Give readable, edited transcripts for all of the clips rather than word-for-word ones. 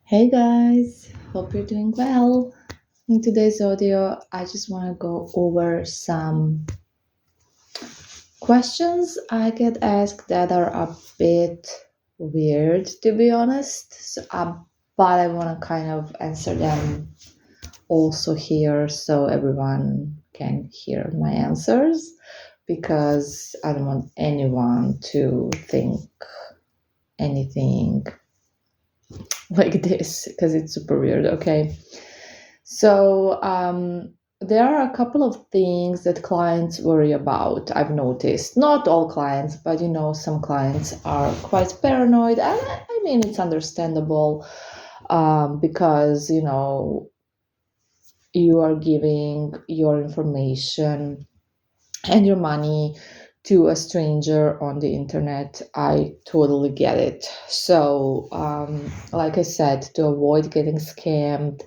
Hey guys, hope you're doing well. In today's audio, I just want to go over some questions I get asked that are a bit weird, to be honest. But I want to kind of answer them also here so everyone can hear my answers because I don't want anyone to think anything like this because it's super weird, okay? So there are a couple of things that clients worry about. I've noticed, not all clients, but some clients are quite paranoid, and I mean, it's understandable because you are giving your information and your money to a stranger on the internet. I totally get it. So like I said, to avoid getting scammed,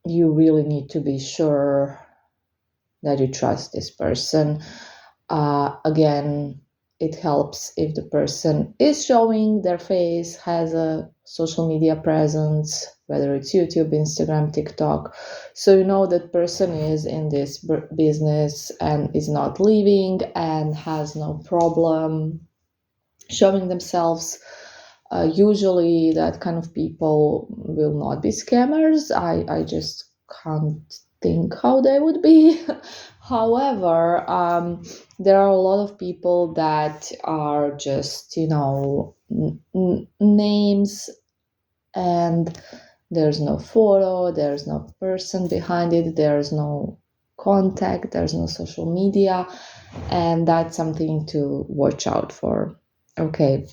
you really need to be sure that you trust this person. Again, it helps if the person is showing their face, has a social media presence, whether it's YouTube, Instagram, TikTok. So you know that person is in this business and is not leaving and has no problem showing themselves. Usually, that kind of people will not be scammers. I just can't think how they would be. However, there are a lot of people that are just, names, and there's no photo, there's no person behind it, there's no contact, there's no social media, and that's something to watch out for. Okay.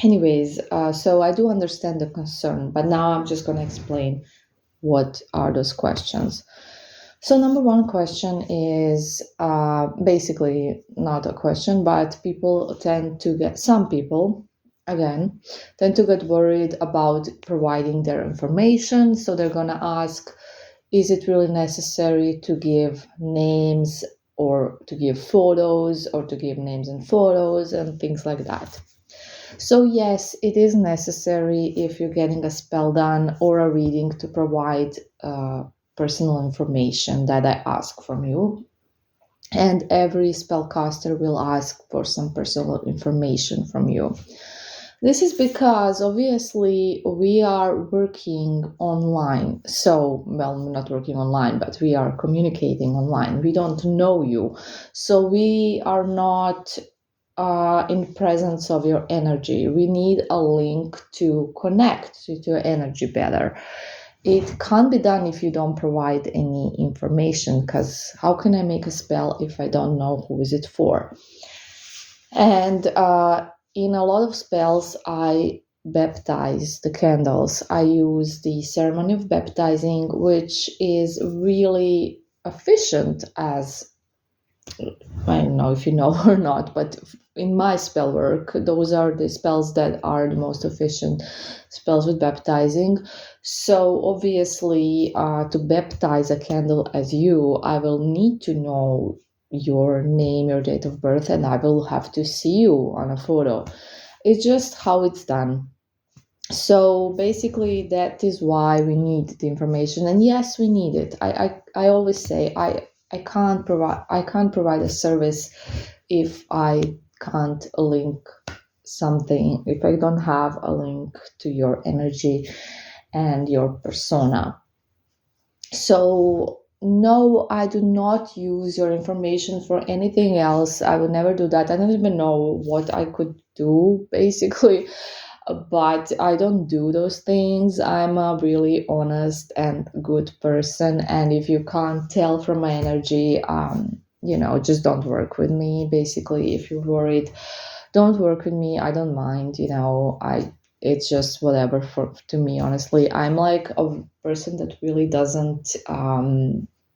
Anyways, so I do understand the concern, but now I'm just going to explain what are those questions. So, number one question is basically not a question, but some people, again, tend to get worried about providing their information. So, they're going to ask, is it really necessary to give names or to give photos or to give names and photos and things like that? So, yes, it is necessary if you're getting a spell done or a reading to provide personal information that I ask from you. And every spellcaster will ask for some personal information from you. This is because obviously we are working online. So, well, we're not working online, but we are communicating online. We don't know you. So, we are not in presence of your energy. We need a link to connect to your energy better. It can't be done if you don't provide any information, because how can I make a spell if I don't know who is it for? And in a lot of spells, I baptize the candles. I use the ceremony of baptizing, which is really efficient, as I don't know if you know or not, but in my spell work, those are the spells that are the most efficient spells with baptizing. So obviously, to baptize a candle as you, I will need to know your name, your date of birth, and I will have to see you on a photo. It's just how it's done. So basically, that is why we need the information, and yes, we need it. I always say I can't provide a service if I can't link something, if I don't have a link to your energy and your persona. So no, I do not use your information for anything else. I would never do that. I don't even know what I could do basically, but I don't do those things. I'm a really honest and good person, and if you can't tell from my energy, just don't work with me. Basically, if you're worried, don't work with me. I don't mind. It's just whatever for to me. Honestly, I'm like a person that really doesn't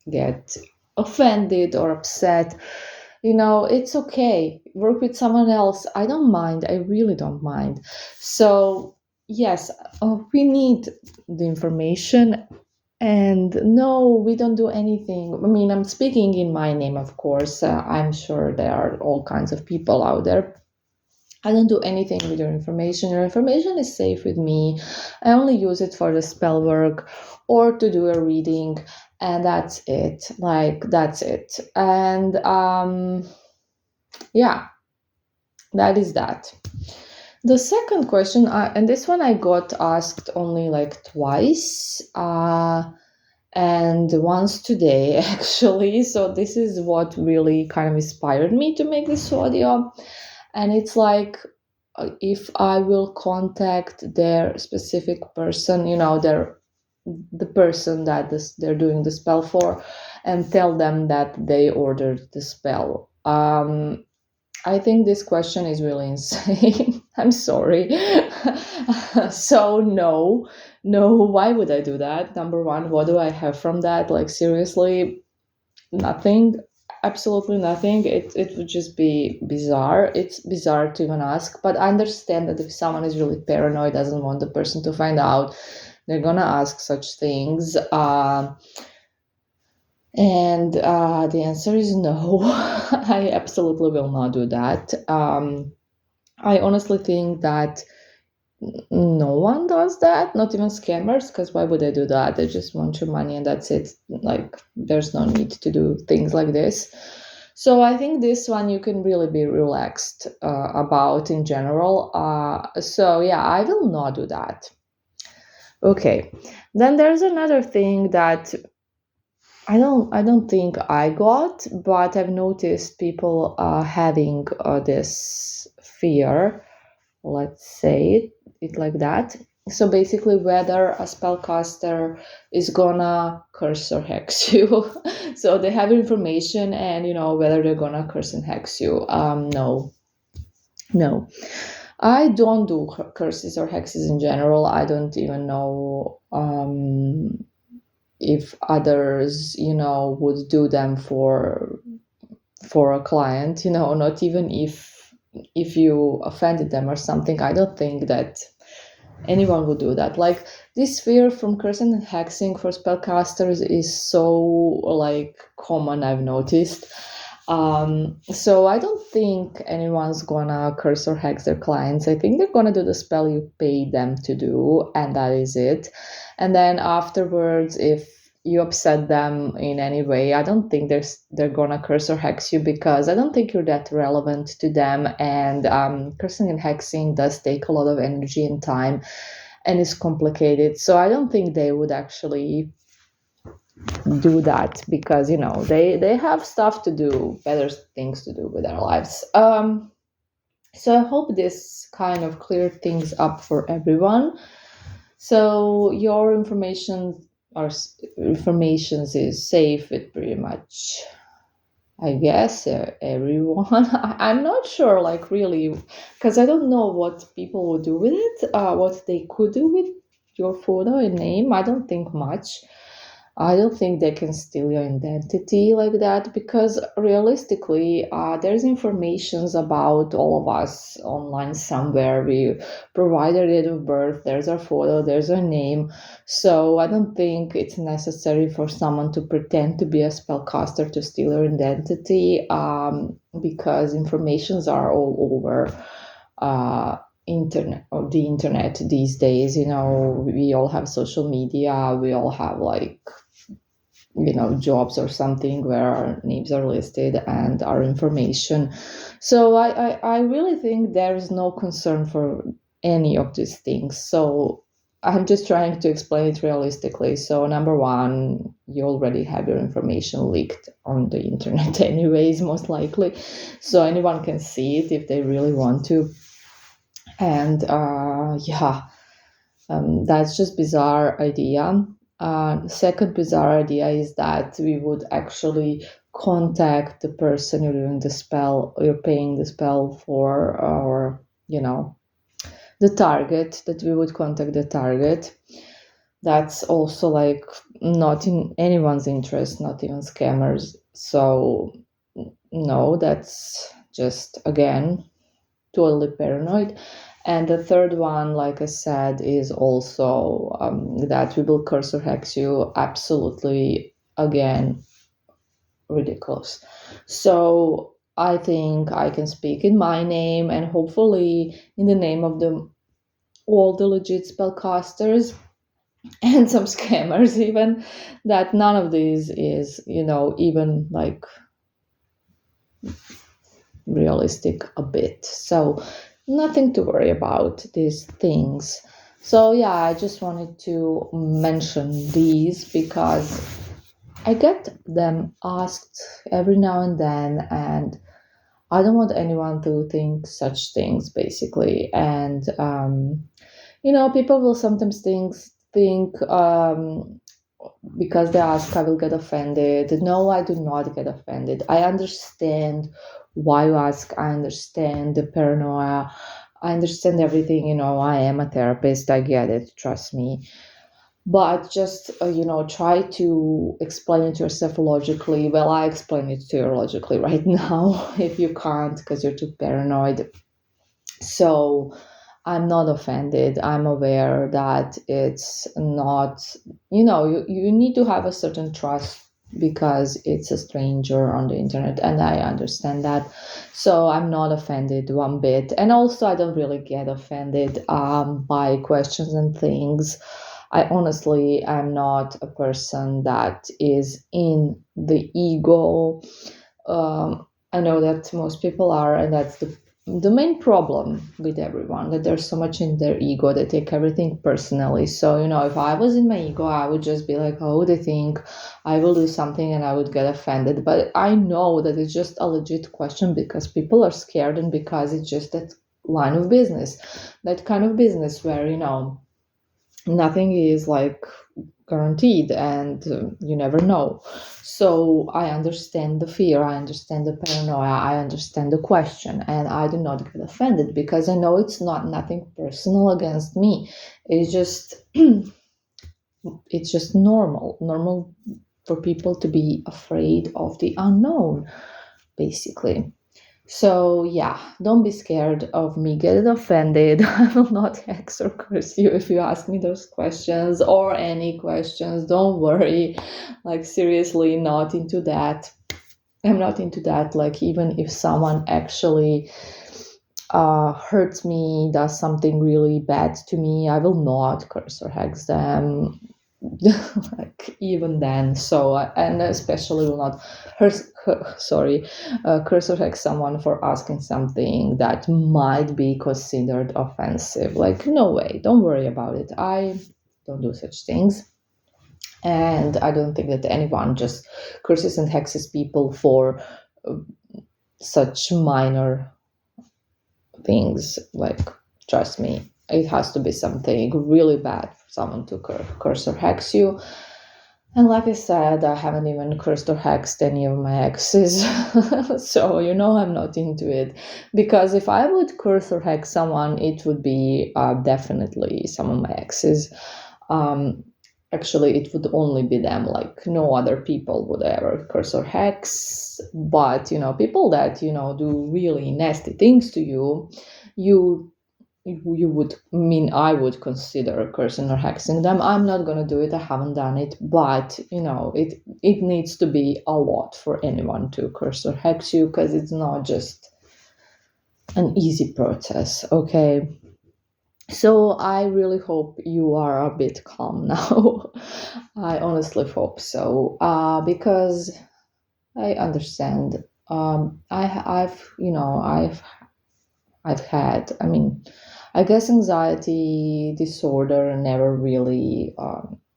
get offended or upset. It's okay. Work with someone else. I don't mind. I really don't mind. So, yes, we need the information. And no, we don't do anything. I mean, I'm speaking in my name, of course. I'm sure there are all kinds of people out there. I don't do anything with your information. Your information is safe with me. I only use it for the spell work or to do a reading, and that's it. Like, that's it. And yeah, that is that. The second question, and this one I got asked only like twice, and once today actually. So this is what really kind of inspired me to make this audio. And it's like, if I will contact their specific person, the person that they're doing the spell for, and tell them that they ordered the spell. I think this question is really insane. I'm sorry. So no, why would I do that? Number one, what do I have from that? Like, seriously, nothing, absolutely nothing. It would just be bizarre. It's bizarre to even ask, but I understand that if someone is really paranoid, doesn't want the person to find out, they're gonna ask such things. And the answer is no. I absolutely will not do that. I honestly think that no one does that, not even scammers, because why would they do that? They just want your money and that's it. Like, there's no need to do things like this. So I think this one you can really be relaxed about in general. So yeah, I will not do that. Okay, then there's another thing that I don't think I got, but I've noticed people having this fear. Let's say it like that. So basically, whether a spellcaster is gonna curse or hex you. So they have information, and whether they're gonna curse and hex you. No, I don't do curses or hexes in general. I don't even know if others would do them for a client, not even if you offended them or something. I don't think that anyone would do that. Like, this fear from cursing and hexing for spellcasters is so like common, I've noticed. So I don't think anyone's gonna curse or hex their clients. I think they're gonna do the spell you pay them to do, and that is it. And then afterwards, if you upset them in any way, I don't think they're gonna curse or hex you, because I don't think you're that relevant to them. And cursing and hexing does take a lot of energy and time, and is complicated. So I don't think they would actually do that, because they have stuff to do, better things to do with their lives. So I hope this kind of cleared things up for everyone. So your information is safe with pretty much, I guess, everyone. I'm not sure, like, really, because I don't know what people would do with it, what they could do with your photo and name. I don't think much. I don't think they can steal your identity like that, because realistically, there's informations about all of us online somewhere. We provide our date of birth, there's our photo, there's our name. So I don't think it's necessary for someone to pretend to be a spellcaster to steal your identity, because informations are all over. Internet, or the internet these days. We all have social media, we all have, like, jobs or something where our names are listed and our information. So I really think there is no concern for any of these things. So I'm just trying to explain it realistically. So number one, you already have your information leaked on the internet anyways, most likely. So anyone can see it if they really want to. And that's just bizarre idea. Second bizarre idea is that we would actually contact the person you're doing the spell, you're paying the spell for, or the target, that we would contact the target. That's also, like, not in anyone's interest, not even scammers. So no, that's just, again, totally paranoid. And the third one, like I said, is also that we will curse or hex you. Absolutely, again, ridiculous. So I think I can speak in my name and hopefully in the name of all the legit spellcasters and some scammers even, that none of these is, even like realistic a bit. So nothing to worry about these things. So yeah, I just wanted to mention these because I get them asked every now and then, and I don't want anyone to think such things basically. And people will sometimes think because they ask, I will get offended. No, I do not get offended. I understand why you ask. I understand the paranoia. I understand everything. I am a therapist. I get it. Trust me. But just, try to explain it yourself logically. Well, I explain it to you logically right now if you can't because you're too paranoid. So I'm not offended. I'm aware that it's not, you need to have a certain trust because it's a stranger on the internet, and I understand that. So I'm not offended one bit. And also, I don't really get offended by questions and things. I honestly am not a person that is in the ego. I know that most people are, and that's the main problem with everyone, that there's so much in their ego. They take everything personally. So if I was in my ego, I would just be like, oh, they think I will do something, and I would get offended. But I know that it's just a legit question because people are scared, and because it's just that line of business, that kind of business where nothing is like guaranteed, and you never know. So I understand the fear, I understand the paranoia, I understand the question, and I do not get offended because I know it's not nothing personal against me. It's just it's just normal for people to be afraid of the unknown, basically. So yeah, don't be scared of me getting offended. I will not hex or curse you if you ask me those questions or any questions. Don't worry. Like seriously, not into that. I'm not into that. Like even if someone actually hurts me, does something really bad to me, I will not curse or hex them. Like even then. So and especially will not curse or hex someone for asking something that might be considered offensive. Like no way, don't worry about it. I don't do such things, and I don't think that anyone just curses and hexes people for uh, such minor things. Like trust me, it has to be something really bad for someone to curse or hex you. And like I said, I haven't even cursed or hexed any of my exes. So, I'm not into it. Because if I would curse or hex someone, it would be definitely some of my exes. Um, Actually, it would only be them. Like, no other people would ever curse or hex. But, people that, do really nasty things to you, you I would consider cursing or hexing them. I'm not gonna do it. I haven't done it, but it needs to be a lot for anyone to curse or hex you because it's not just an easy process. Okay. So I really hope you are a bit calm now. I honestly hope so, because I understand. I've had. I mean, I guess anxiety disorder never really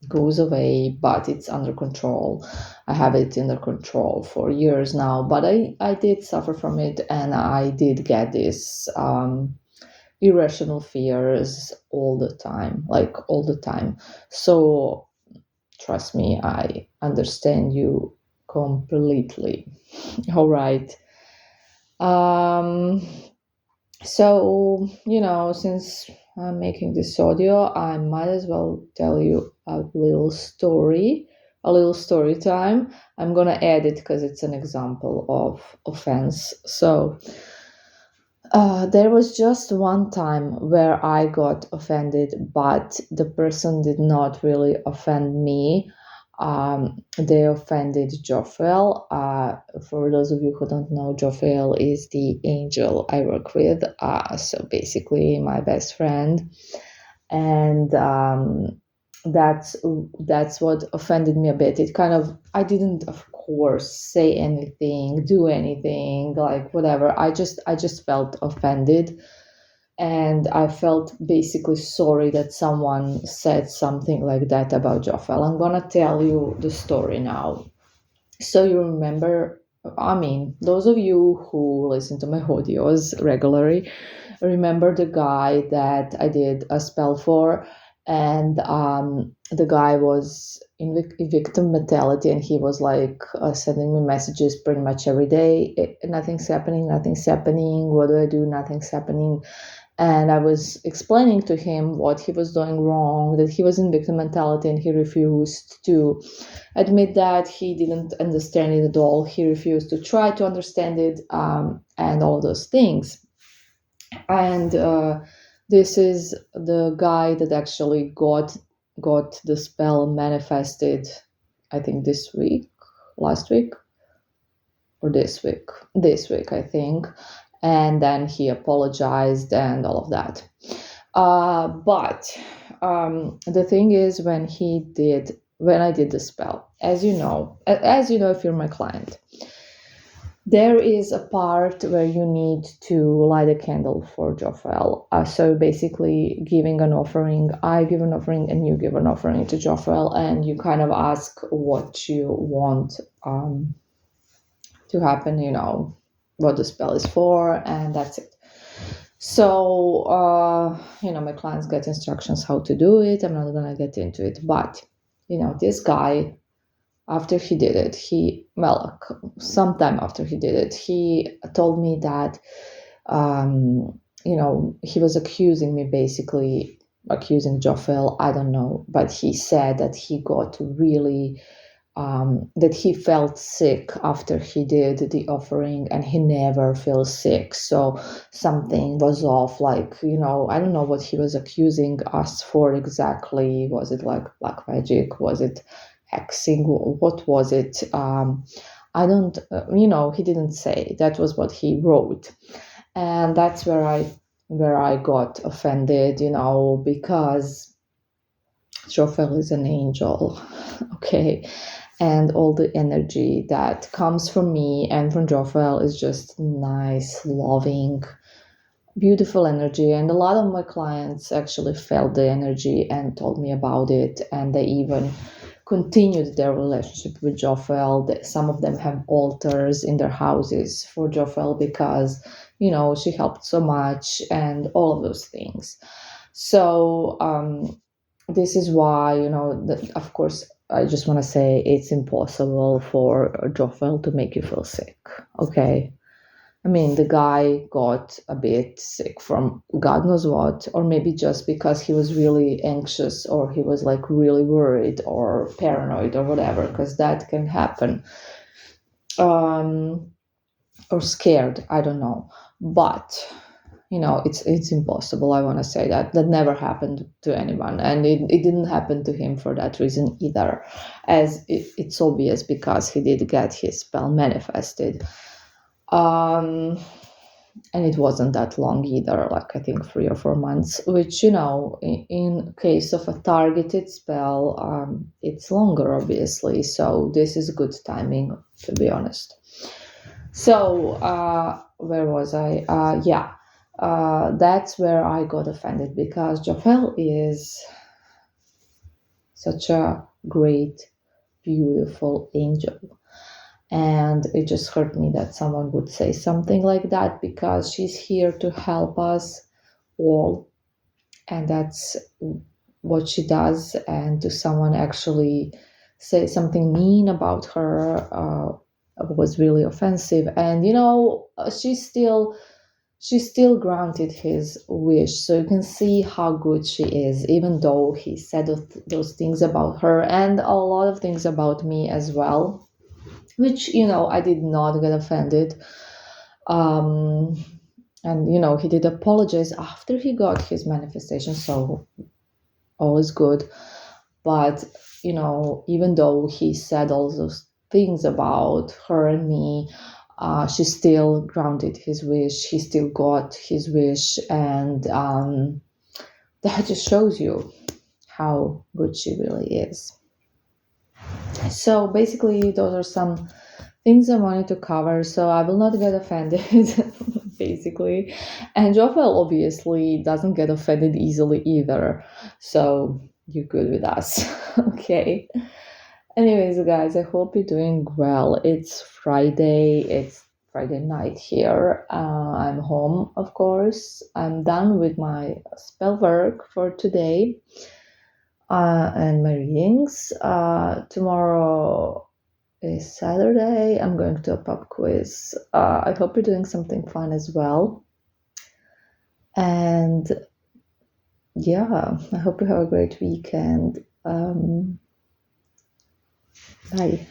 goes away, but it's under control. I have it under control for years now, but I did suffer from it, and I did get this irrational fears all the time, like all the time. So trust me, I understand you completely. All right. Um, So, since I'm making this audio, I might as well tell you a little story time. I'm gonna add it because it's an example of offense. So, there was just one time where I got offended, but the person did not really offend me. They offended Jophiel. For those of you who don't know, Jophiel is the angel I work with. So basically, my best friend, and that's what offended me a bit. It kind of, I didn't, of course, say anything, do anything, like whatever. I just felt offended, and I felt basically sorry that someone said something like that about Jophiel. I'm gonna tell you the story now. So you remember, I mean, those of you who listen to my audios regularly remember the guy that I did a spell for, and the guy was in victim mentality, and he was like sending me messages pretty much every day. Nothing's happening, nothing's happening. What do I do? Nothing's happening. And I was explaining to him what he was doing wrong, that he was in victim mentality, and he refused to admit that. He didn't understand it at all. He refused to try to understand it, and all those things. And this is the guy that actually got the spell manifested, I think last week, or this week, I think. And then he apologized and all of that. But the thing is, when I did the spell, as you know, if you're my client, there is a part where you need to light a candle for Jophiel. So basically, giving an offering, I give an offering and you give an offering to Jophiel, and you kind of ask what you want to happen, what the spell is for, and that's it. So, my clients get instructions how to do it. I'm not going to get into it. But, this guy, after he did it, sometime after he did it, he told me that, he was accusing Jophiel, I don't know. But he said that he got really... that he felt sick after he did the offering, and he never feels sick. So something was off, like, I don't know what he was accusing us for exactly. Was it like black magic? Was it hexing? What was it? I don't, he didn't say. That was what he wrote. And that's where I got offended, because Jophiel is an angel, okay? And all the energy that comes from me and from Jophiel is just nice, loving, beautiful energy. And a lot of my clients actually felt the energy and told me about it, and they even continued their relationship with Jophiel. Some of them have altars in their houses for Jophiel because, she helped so much, and all of those things. So this is why, of course, I just want to say it's impossible for Jophiel to make you feel sick, okay? I mean, the guy got a bit sick from God knows what, or maybe just because he was really anxious, or he was like really worried or paranoid or whatever, because that can happen. Or scared, I don't know. But it's impossible. I want to say that never happened to anyone, and it didn't happen to him for that reason either, as it's obvious, because he did get his spell manifested, and it wasn't that long either, like I think 3 or 4 months, which, in case of a targeted spell, it's longer, obviously. So this is good timing, to be honest. So where was I? That's where I got offended, because Jophiel is such a great, beautiful angel. And it just hurt me that someone would say something like that, because she's here to help us all. And that's what she does. And to someone actually say something mean about her was really offensive. And, she still granted his wish. So you can see how good she is, even though he said those things about her, and a lot of things about me as well, which, I did not get offended. And, he did apologize after he got his manifestation. So all is good. But even though he said all those things about her and me, she still granted his wish. He still got his wish, and that just shows you how good she really is. So basically, those are some things I wanted to cover. So I will not get offended, basically. And Joffel obviously doesn't get offended easily either. So you're good with us, okay? Anyways, guys, I hope you're doing well. It's Friday. It's Friday night here. I'm home, of course. I'm done with my spell work for today and my readings. Tomorrow is Saturday. I'm going to a pub quiz. I hope you're doing something fun as well. And yeah, I hope you have a great weekend. Bye.